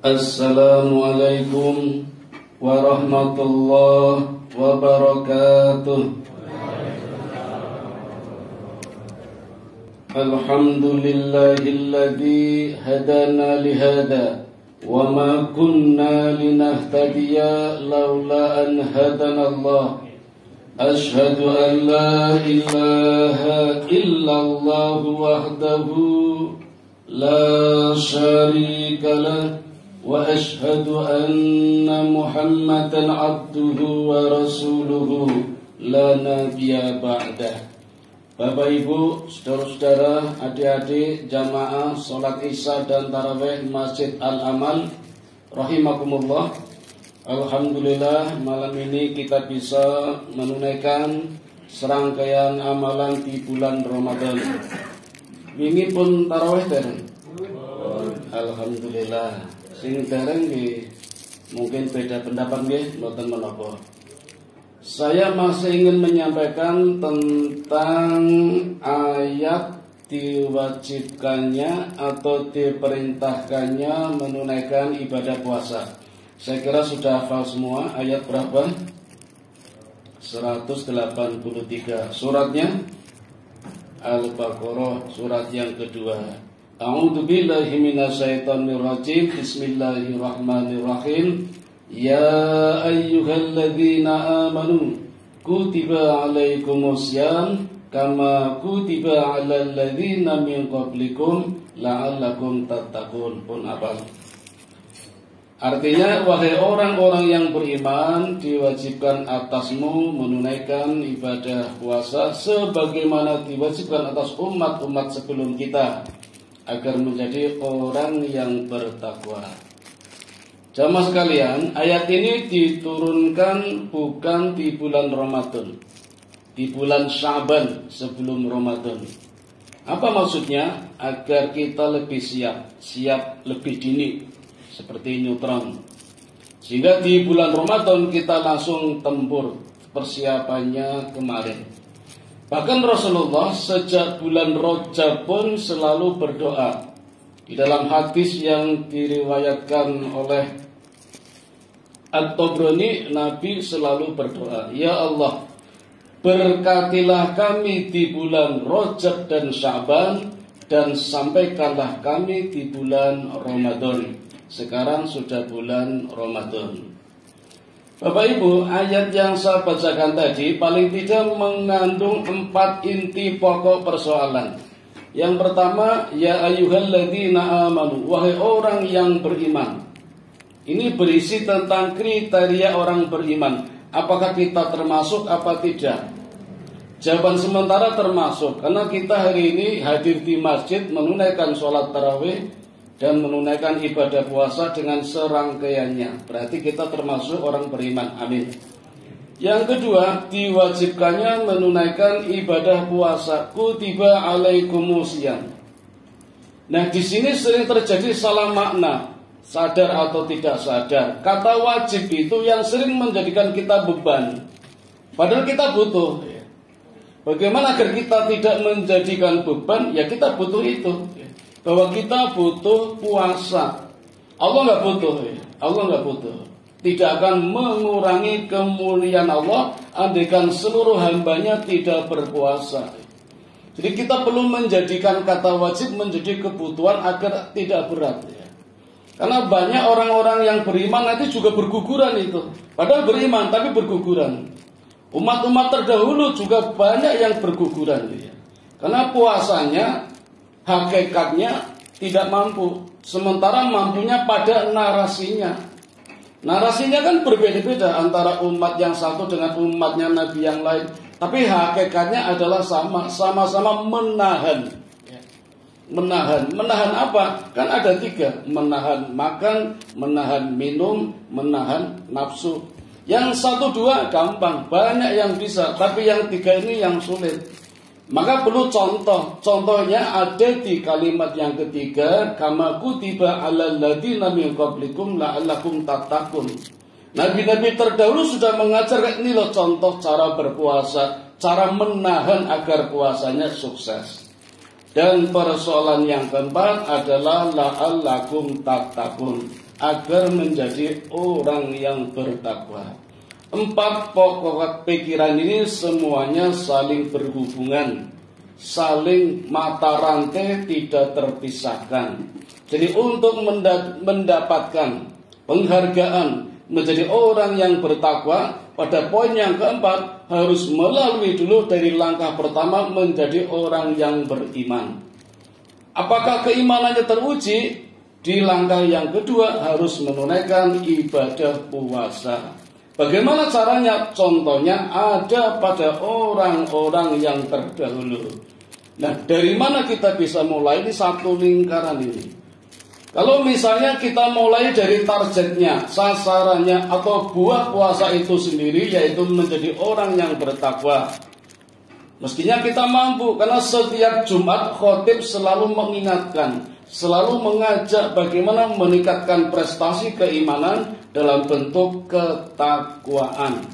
Assalamualaikum warahmatullahi wabarakatuh. Alhamdulillahilladzi hadana lihada wa ma kunna linahtadiya laula an hadana Allah. Ashhadu an la ilaha illallah wahdahu la syarika lah wa ashhadu anna Muhammadan abduhu wa rasuluhu la nabiyya ba'dah. Bapak Ibu, saudara-saudara, adik-adik jamaah salat Isya dan tarawih Masjid Al-Amal rahimakumullah. Alhamdulillah, malam ini kita bisa menunaikan serangkaian amalan di bulan Ramadan. Ini pun tarawih dereng. Alhamdulillah. Sing dereng nggih mungkin beda pendapat nggih mboten menapa. Saya masih ingin menyampaikan tentang ayat diwajibkannya atau diperintahkannya menunaikan ibadah puasa. Saya kira sudah hafal semua. Ayat berapa? 183. Suratnya Al-Baqarah, surat yang kedua. A'udzu billahi minasyaitonir rajim. Bismillahirrahmanirrahim. Ya ayyuhalladzina amanu kutiba alaikumussyam kama kutiba alal ladzina min qablikum la'allakum tattaqun. Pun apa? Artinya, wahai orang-orang yang beriman, diwajibkan atasmu menunaikan ibadah puasa sebagaimana diwajibkan atas umat-umat sebelum kita, agar menjadi orang yang bertakwa. Jamaah sekalian, ayat ini diturunkan bukan di bulan Ramadan, di bulan Sya'ban sebelum Ramadan. Apa maksudnya? Agar kita lebih siap lebih dini, seperti neutron. Sehingga di bulan Ramadan kita langsung tempur persiapannya kemarin. Bahkan Rasulullah sejak bulan Rajab pun selalu berdoa. Di dalam hadis yang diriwayatkan oleh At-Tabrani, Nabi selalu berdoa, Ya Allah, berkatilah kami di bulan Rajab dan Sya'ban, dan sampaikanlah kami di bulan Ramadan. Sekarang sudah bulan Ramadan. Bapak Ibu, ayat yang saya bacakan tadi paling tidak mengandung 4 inti pokok persoalan. Yang pertama, ya ayyuhalladzina amanu, wahai orang yang beriman. Ini berisi tentang kriteria orang beriman. Apakah kita termasuk apa tidak? Jawaban sementara termasuk, karena kita hari ini hadir di masjid menunaikan sholat tarawih dan menunaikan ibadah puasa dengan serangkaiannya. Berarti kita termasuk orang beriman. Amin. Yang kedua, diwajibkannya menunaikan ibadah puasa. Kutiba alaikumussyam. Nah, di sini sering terjadi salah makna, sadar atau tidak sadar. Kata wajib itu yang sering menjadikan kita beban, padahal kita butuh. Bagaimana agar kita tidak menjadikan beban? Ya kita butuh itu, bahwa kita butuh puasa. Allah nggak butuh, Allah nggak butuh. Tidak akan mengurangi kemuliaan Allah andaikan seluruh hambanya tidak berpuasa. Jadi kita perlu menjadikan kata wajib menjadi kebutuhan agar tidak berat. Karena banyak orang-orang yang beriman nanti juga berguguran itu. Padahal beriman tapi berguguran. Umat-umat terdahulu juga banyak yang berguguran. Karena puasanya hakikatnya tidak mampu, sementara mampunya pada narasinya. Narasinya kan berbeda-beda antara umat yang satu dengan umatnya Nabi yang lain, tapi hakikatnya adalah sama-sama menahan. Menahan apa? Kan ada 3, menahan makan, menahan minum, menahan nafsu. Yang 1, 2 gampang, banyak yang bisa, tapi yang 3 ini yang sulit. Maka perlu contoh. Contohnya ada di kalimat yang ketiga, kama kutiba alal ladzina min qablikum la'allakum tattaqun. Nabi-nabi terdahulu sudah mengajar, ini loh contoh cara berpuasa, cara menahan agar puasanya sukses. Dan persoalan yang keempat adalah la'allakum tattaqun. agar menjadi orang yang bertakwa. 4 pokok pikiran ini semuanya saling berhubungan, saling mata rantai, tidak terpisahkan. Jadi untuk mendapatkan penghargaan menjadi orang yang bertakwa, pada poin yang keempat harus melalui dulu dari langkah pertama menjadi orang yang beriman. Apakah keimanannya teruji? Di langkah yang kedua harus menunaikan ibadah puasa. Bagaimana caranya? Contohnya ada pada orang-orang yang terdahulu. Nah, dari mana kita bisa mulai? Ini satu lingkaran ini. Kalau misalnya kita mulai dari targetnya, sasarannya, atau buah puasa itu sendiri, yaitu menjadi orang yang bertakwa, mestinya kita mampu, karena setiap Jumat khotib selalu mengingatkan, selalu mengajak bagaimana meningkatkan prestasi keimanan dalam bentuk ketakwaan.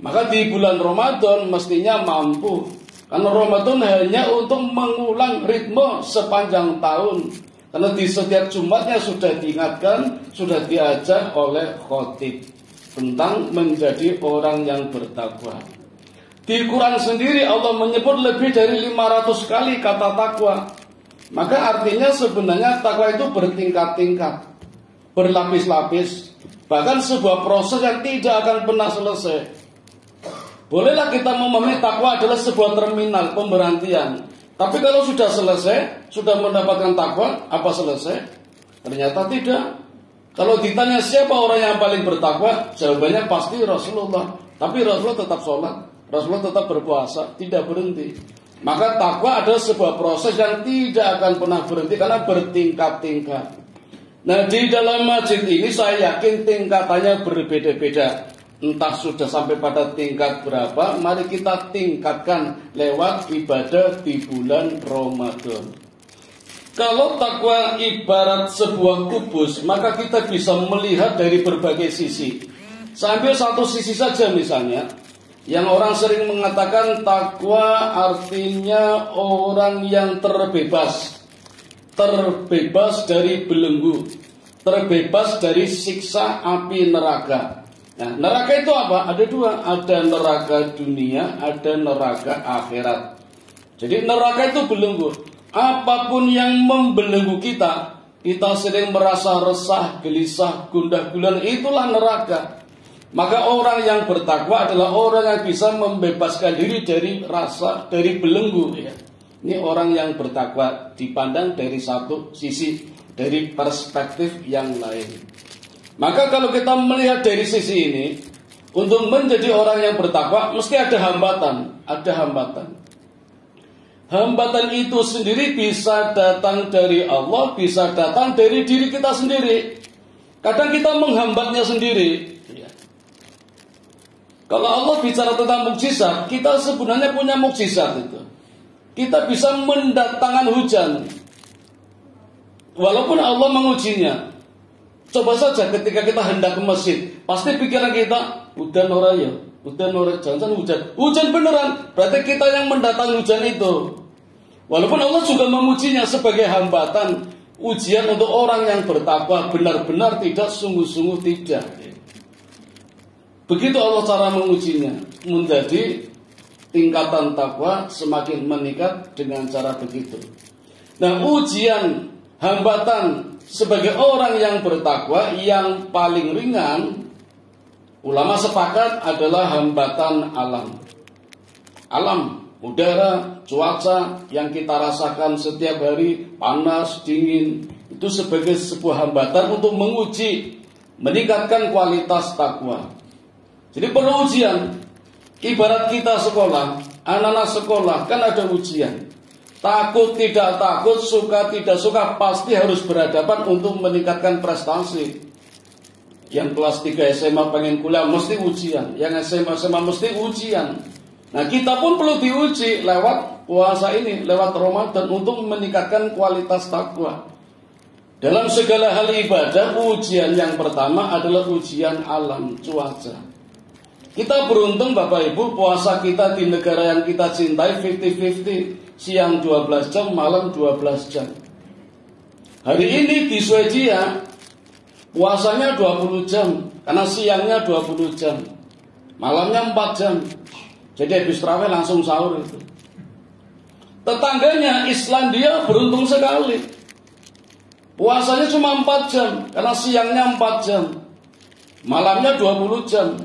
Maka di bulan Ramadan mestinya mampu, karena Ramadan hanya untuk mengulang ritme sepanjang tahun. Karena di setiap Jumatnya sudah diingatkan, sudah diajak oleh khotib tentang menjadi orang yang bertakwa. Di Quran sendiri Allah menyebut lebih dari 500 kali kata takwa. Maka artinya sebenarnya takwa itu bertingkat-tingkat, berlapis-lapis, bahkan sebuah proses yang tidak akan pernah selesai. Bolehlah kita memahami takwa adalah sebuah terminal pemberhentian. Tapi kalau sudah selesai, sudah mendapatkan takwa, apa selesai? Ternyata tidak. Kalau ditanya siapa orang yang paling bertakwa, jawabannya pasti Rasulullah. Tapi Rasulullah tetap sholat, Rasulullah tetap berpuasa, tidak berhenti. Maka takwa adalah sebuah proses yang tidak akan pernah berhenti karena bertingkat-tingkat. Nah, di dalam masjid ini saya yakin tingkatannya berbeda-beda. Entah sudah sampai pada tingkat berapa, mari kita tingkatkan lewat ibadah di bulan Ramadan. Kalau takwa ibarat sebuah kubus, maka kita bisa melihat dari berbagai sisi. Saya ambil satu sisi saja misalnya, yang orang sering mengatakan takwa artinya orang yang terbebas. Terbebas dari belenggu, terbebas dari siksa api neraka. Nah, neraka itu apa? Ada dua, ada neraka dunia, ada neraka akhirat. Jadi neraka itu belenggu. Apapun yang membelenggu kita, kita sering merasa resah, gelisah, gundah gulana, itulah neraka. Maka orang yang bertakwa adalah orang yang bisa membebaskan diri dari rasa, dari belenggu. Ya. Ini orang yang bertakwa dipandang dari satu sisi, dari perspektif yang lain. Maka kalau kita melihat dari sisi ini, untuk menjadi orang yang bertakwa mesti ada hambatan, ada hambatan. Hambatan itu sendiri bisa datang dari Allah, bisa datang dari diri kita sendiri. Kadang kita menghambatnya sendiri. Kalau Allah bicara tentang mukjizat, kita sebenarnya punya mukjizat itu. Kita bisa mendatangkan hujan, walaupun Allah mengujinya. Coba saja ketika kita hendak ke masjid, pasti pikiran kita, udan ora ya, udan ora, jangan hujan. Hujan beneran, berarti kita yang mendatangkan hujan itu. Walaupun Allah juga memujinya sebagai hambatan, ujian untuk orang yang bertakwa, benar-benar tidak, sungguh-sungguh tidak. Begitu Allah cara mengujinya, menjadi tingkatan takwa semakin meningkat dengan cara begitu. Nah, ujian, hambatan sebagai orang yang bertakwa yang paling ringan, ulama sepakat adalah hambatan alam. Alam, udara, cuaca yang kita rasakan setiap hari, panas, dingin, itu sebagai sebuah hambatan untuk menguji, meningkatkan kualitas takwa. Jadi perlu ujian. Ibarat kita sekolah, anak-anak sekolah kan ada ujian. Takut tidak takut, suka tidak suka, pasti harus berhadapan untuk meningkatkan prestasi. Yang kelas 3 SMA pengen kuliah mesti ujian, yang SMA mesti ujian. Nah, kita pun perlu diuji lewat puasa ini, lewat Ramadan untuk meningkatkan kualitas takwa. Dalam segala hal ibadah, ujian yang pertama adalah ujian alam, cuaca. Kita beruntung Bapak Ibu, puasa kita di negara yang kita cintai 50-50, siang 12 jam, malam 12 jam. Hari ini di Swedia Puasanya 20 jam, karena siangnya 20 jam, malamnya 4 jam. Jadi habis tarawih langsung sahur itu. Tetangganya Islandia beruntung sekali. Puasanya cuma 4 jam, karena siangnya 4 jam, malamnya 20 jam.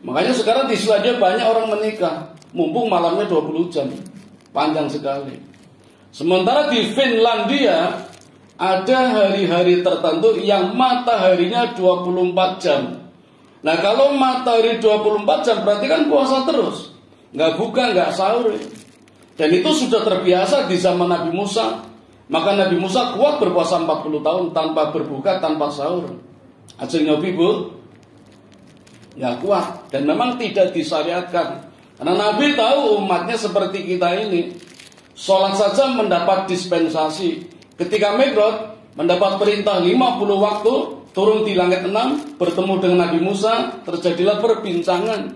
Makanya sekarang di Islandia banyak orang menikah, mumpung malamnya 20 jam. Panjang sekali. Sementara di Finlandia ada hari-hari tertentu yang mataharinya 24 jam. Nah kalau matahari 24 jam berarti kan puasa terus, nggak buka, nggak sahur. Dan itu sudah terbiasa di zaman Nabi Musa. Maka Nabi Musa kuat berpuasa 40 tahun tanpa berbuka, tanpa sahur. Ajeng nyobi bu, nggak kuat. Dan memang tidak disyariatkan. Karena Nabi tahu umatnya seperti kita ini. Sholat saja mendapat dispensasi. Ketika Mi'raj mendapat perintah 50 waktu, turun di langit 6, bertemu dengan Nabi Musa, terjadilah perbincangan.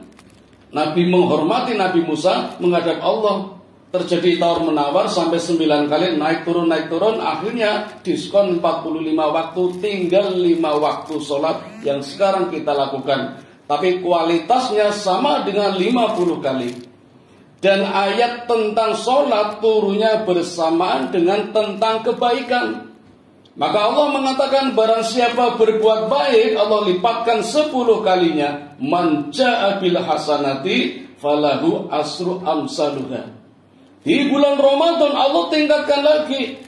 Nabi menghormati Nabi Musa menghadap Allah. Terjadi tawar-menawar sampai 9 kali, naik turun, akhirnya diskon 45 waktu, tinggal 5 waktu sholat yang sekarang kita lakukan. Tapi kualitasnya sama dengan 50 kali. Dan ayat tentang sholat turunnya bersamaan dengan tentang kebaikan. Maka Allah mengatakan barang siapa berbuat baik, Allah lipatkan 10 kalinya. Man ja'a bil hasanati falahu asru amsaluha. Di bulan Ramadan Allah tingkatkan lagi.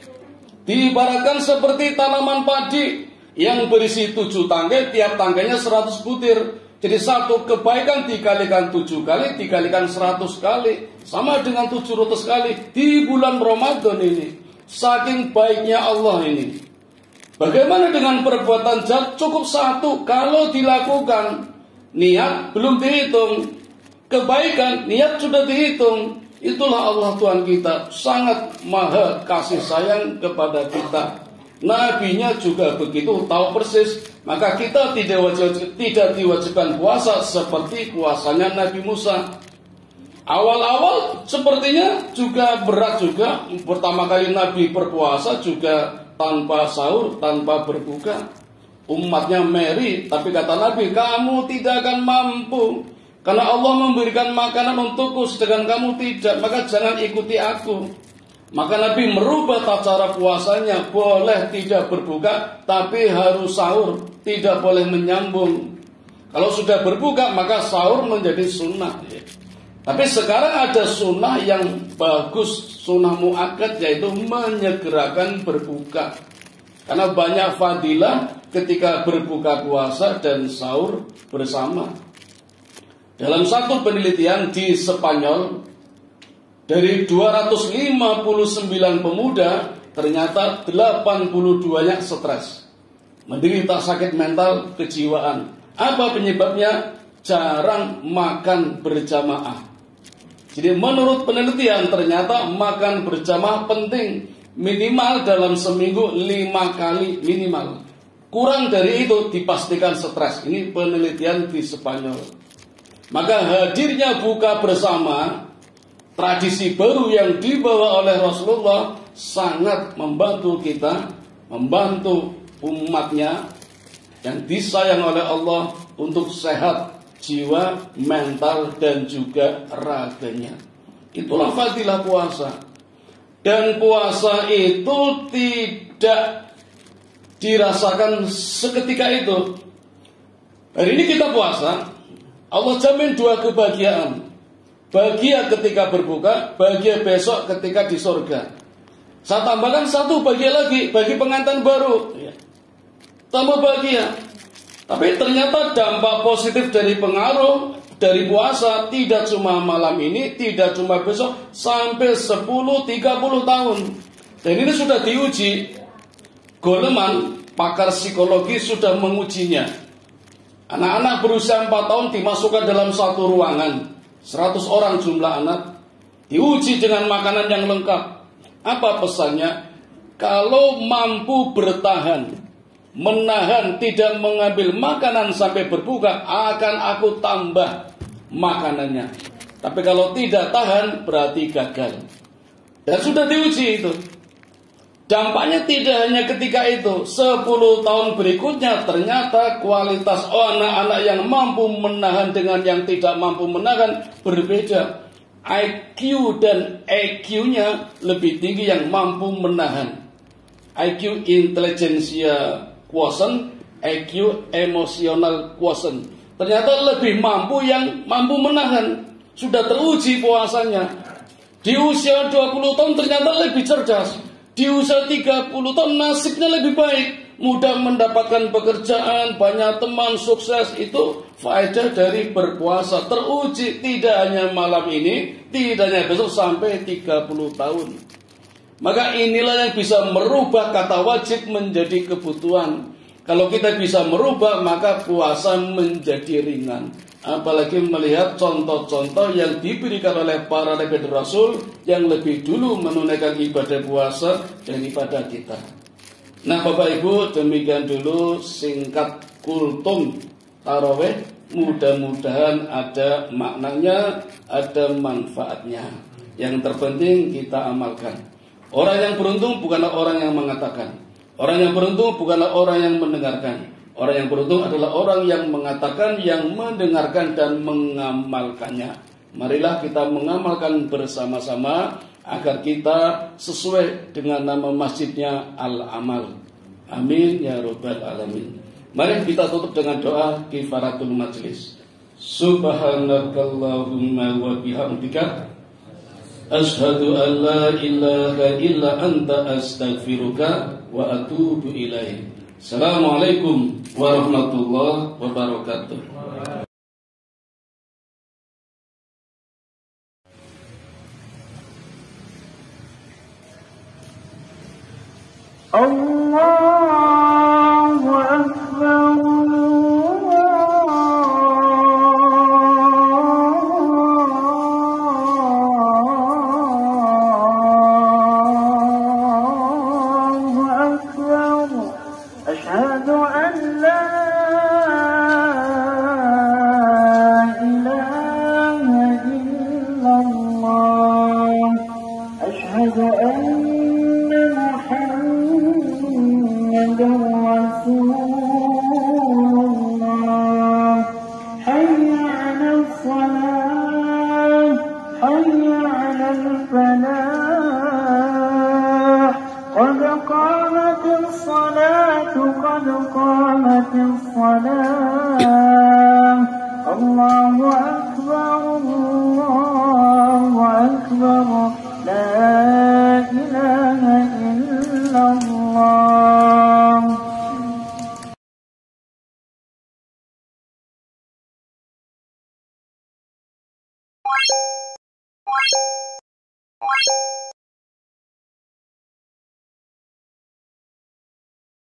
Diibaratkan seperti tanaman padi yang berisi 7 tangkai, tiap tangkainya 100 butir. Jadi satu kebaikan dikalikan 7 kali, dikalikan 100 kali, sama dengan 700 kali di bulan Ramadan ini. Saking baiknya Allah ini. Bagaimana dengan perbuatan jahat? Cukup 1 kalau dilakukan. Niat belum dihitung. Kebaikan, niat sudah dihitung. Itulah Allah Tuhan kita, sangat maha kasih sayang kepada kita. Nabinya juga begitu, tahu persis. Maka kita tidak diwajibkan puasa seperti puasanya Nabi Musa. Awal-awal sepertinya juga berat juga. Pertama kali Nabi berpuasa juga tanpa sahur, tanpa berbuka. Umatnya meri, tapi kata Nabi, kamu tidak akan mampu. Karena Allah memberikan makanan untukku, sedangkan kamu tidak, maka jangan ikuti aku. Maka Nabi merubah tata cara puasanya, boleh tidak berbuka, tapi harus sahur, tidak boleh menyambung. Kalau sudah berbuka, maka sahur menjadi sunnah. Tapi sekarang ada sunnah yang bagus, sunnah muakkad, yaitu menyegerakan berbuka. Karena banyak fadilah ketika berbuka puasa dan sahur bersama. Dalam satu penelitian di Spanyol, dari 259 pemuda, ternyata 82-nya stres, menderita sakit mental kejiwaan. Apa penyebabnya? Jarang makan berjamaah. Jadi menurut penelitian ternyata makan berjamaah penting. Minimal dalam seminggu 5 kali minimal. Kurang dari itu dipastikan stres. Ini penelitian di Spanyol. Maka hadirnya buka bersama, tradisi baru yang dibawa oleh Rasulullah, sangat membantu kita, membantu umatnya yang disayang oleh Allah untuk sehat jiwa, mental, dan juga raganya. Itulah fadilah puasa. Dan puasa itu tidak dirasakan seketika itu. Hari ini kita puasa, Allah jamin 2 kebahagiaan. Bahagia ketika berbuka, bahagia besok ketika di surga. Saya tambahkan 1 bahagia lagi bagi pengantin baru. Tambah bahagia. Tapi ternyata dampak positif dari pengaruh dari puasa tidak cuma malam ini, tidak cuma besok, sampai 10-30 tahun. Dan ini sudah diuji. Goleman, pakar psikologi sudah mengujinya. Anak-anak berusia 4 tahun dimasukkan dalam satu ruangan, 100 orang jumlah anak, diuji dengan makanan yang lengkap. Apa pesannya? Kalau mampu bertahan, menahan, tidak mengambil makanan sampai berbuka, akan aku tambah makanannya. Tapi kalau tidak tahan, berarti gagal. Dan sudah diuji itu. Dampaknya tidak hanya ketika itu, 10 tahun berikutnya ternyata kualitas anak-anak yang mampu menahan dengan yang tidak mampu menahan berbeda. IQ dan EQ-nya lebih tinggi yang mampu menahan. IQ intelligentsia quotient, EQ emotional quotient. Ternyata lebih mampu yang mampu menahan. Sudah teruji puasanya. Di usia 20 tahun ternyata lebih cerdas. Di usia 30 tahun nasibnya lebih baik. Mudah mendapatkan pekerjaan, banyak teman, sukses. Itu faedah dari berpuasa. Teruji tidak hanya malam ini, tidak hanya besok, sampai 30 tahun. Maka inilah yang bisa merubah kata wajib menjadi kebutuhan. Kalau kita bisa merubah, maka puasa menjadi ringan. Apalagi melihat contoh-contoh yang diberikan oleh para nabi dan rasul yang lebih dulu menunaikan ibadah puasa daripada kita. Nah, Bapak Ibu, demikian dulu singkat kultum tarawih. Mudah-mudahan ada maknanya, ada manfaatnya. Yang terpenting kita amalkan. Orang yang beruntung bukanlah orang yang mengatakan. Orang yang beruntung bukanlah orang yang mendengarkan. Orang yang beruntung adalah orang yang mengatakan, yang mendengarkan dan mengamalkannya. Marilah kita mengamalkan bersama-sama agar kita sesuai dengan nama masjidnya Al-Amal. Amin ya rabbal alamin. Mari kita tutup dengan doa kifaratul majlis. Subhanakallahumma wa bihamdika asyhadu an la ilaha illa anta astaghfiruka wa atubu ilaik. Assalamualaikum warahmatullahi wabarakatuh. Allahu Akbar. قد قامت الصلاة